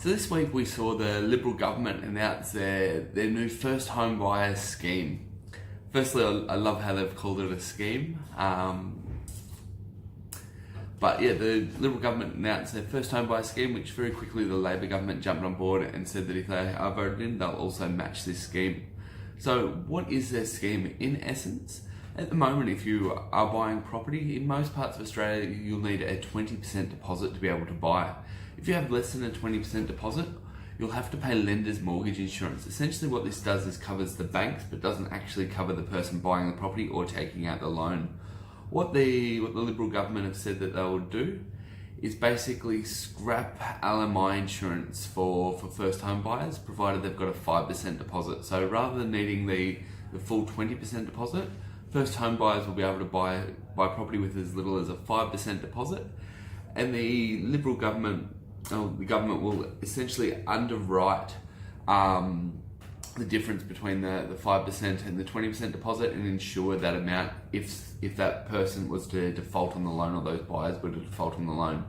So this week we saw the Liberal government announce their new first home buyer scheme. Firstly, I love how they've called it a scheme. But yeah, the Liberal government announced their first home buyer scheme, which very quickly the Labor government jumped on board and said that if they are voted in, they'll also match this scheme. So what is their scheme? In essence, at the moment, if you are buying property, in most parts of Australia, you'll need a 20% deposit to be able to buy. If you have less than a 20% deposit, you'll have to pay lender's mortgage insurance. Essentially what this does is covers the banks, but doesn't actually cover the person buying the property or taking out the loan. What the Liberal government have said that they will do is basically scrap LMI insurance for first home buyers, provided they've got a 5% deposit. So rather than needing the full 20% deposit, first home buyers will be able to buy property with as little as a 5% deposit, and the Liberal government, the government will essentially underwrite the difference between the 5% and the 20% deposit and insure that amount if that person was to default on the loan, or those buyers were to default on the loan.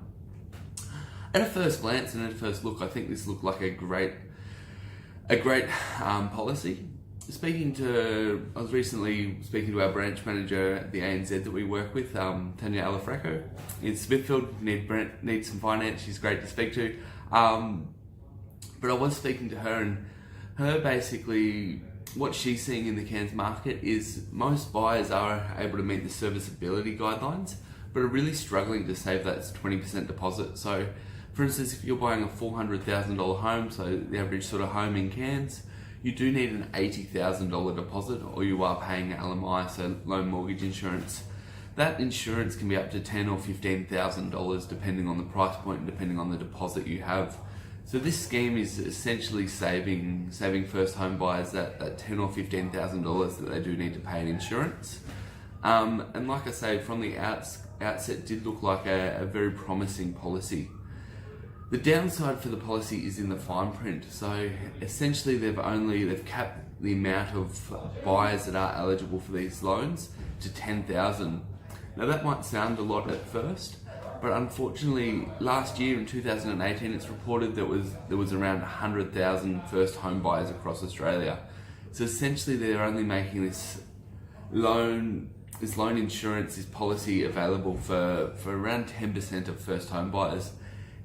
At a first glance and at a first look, I think this looked like a great policy. I was recently speaking to our branch manager at the ANZ that we work with, Tanya Alafraco in Smithfield. Needs some finance. She's great to speak to. But I was speaking to her, and her basically what she's seeing in the Cairns market is most buyers are able to meet the serviceability guidelines, but are really struggling to save that 20% deposit. So, for instance, if you're buying a $400,000 home, so the average sort of home in Cairns, you do need an $80,000 deposit, or you are paying LMI, so loan mortgage insurance. That insurance can be up to $10,000 or $15,000 depending on the price point and depending on the deposit you have. So this scheme is essentially saving first home buyers that $10,000 or $15,000 that they do need to pay in insurance. And like I say, from the outset, did look like a very promising policy. The downside for the policy is in the fine print. So essentially they've capped the amount of buyers that are eligible for these loans to 10,000. Now that might sound a lot at first, but unfortunately last year in 2018 it's reported that there was around 100,000 first home buyers across Australia. So essentially they're only making this loan insurance, this policy available for around 10% of first home buyers.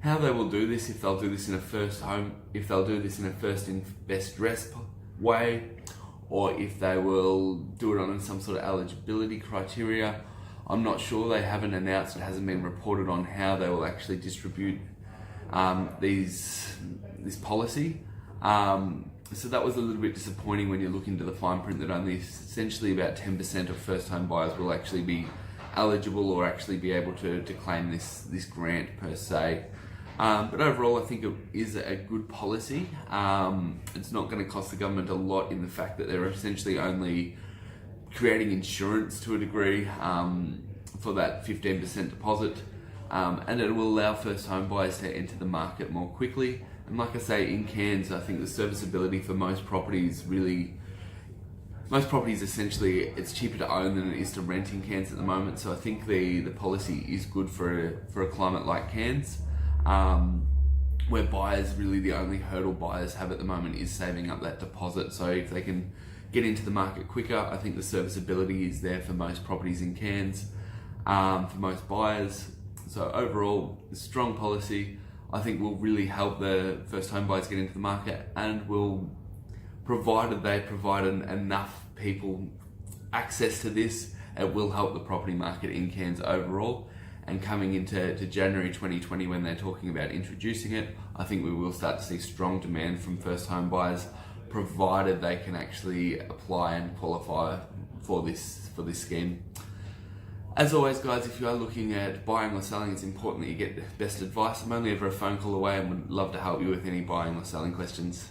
How they will do this, if they'll do this in a first in best dress way, or if they will do it on some sort of eligibility criteria, I'm not sure. They haven't announced, it hasn't been reported on how they will actually distribute this policy. So that was a little bit disappointing when you look into the fine print, that only essentially about 10% of first home buyers will actually be eligible or actually be able to claim this grant per se. But overall, I think it is a good policy. It's not going to cost the government a lot in the fact that they're essentially only creating insurance to a degree for that 15% deposit, and it will allow first home buyers to enter the market more quickly. And like I say, in Cairns, I think the serviceability for most properties essentially, it's cheaper to own than it is to rent in Cairns at the moment. So I think the policy is good for a climate like Cairns, where buyers, really the only hurdle buyers have at the moment is saving up that deposit. So if they can get into the market quicker, I think the serviceability is there for most properties in Cairns, for most buyers. So overall, a strong policy, I think, will really help the first home buyers get into the market, and will, provided they provide enough people access to this, it will help the property market in Cairns overall. And coming into January 2020, when they're talking about introducing it, I think we will start to see strong demand from first home buyers, provided they can actually apply and qualify for this scheme. As always, guys, if you are looking at buying or selling, it's important that you get the best advice. I'm only ever a phone call away and would love to help you with any buying or selling questions.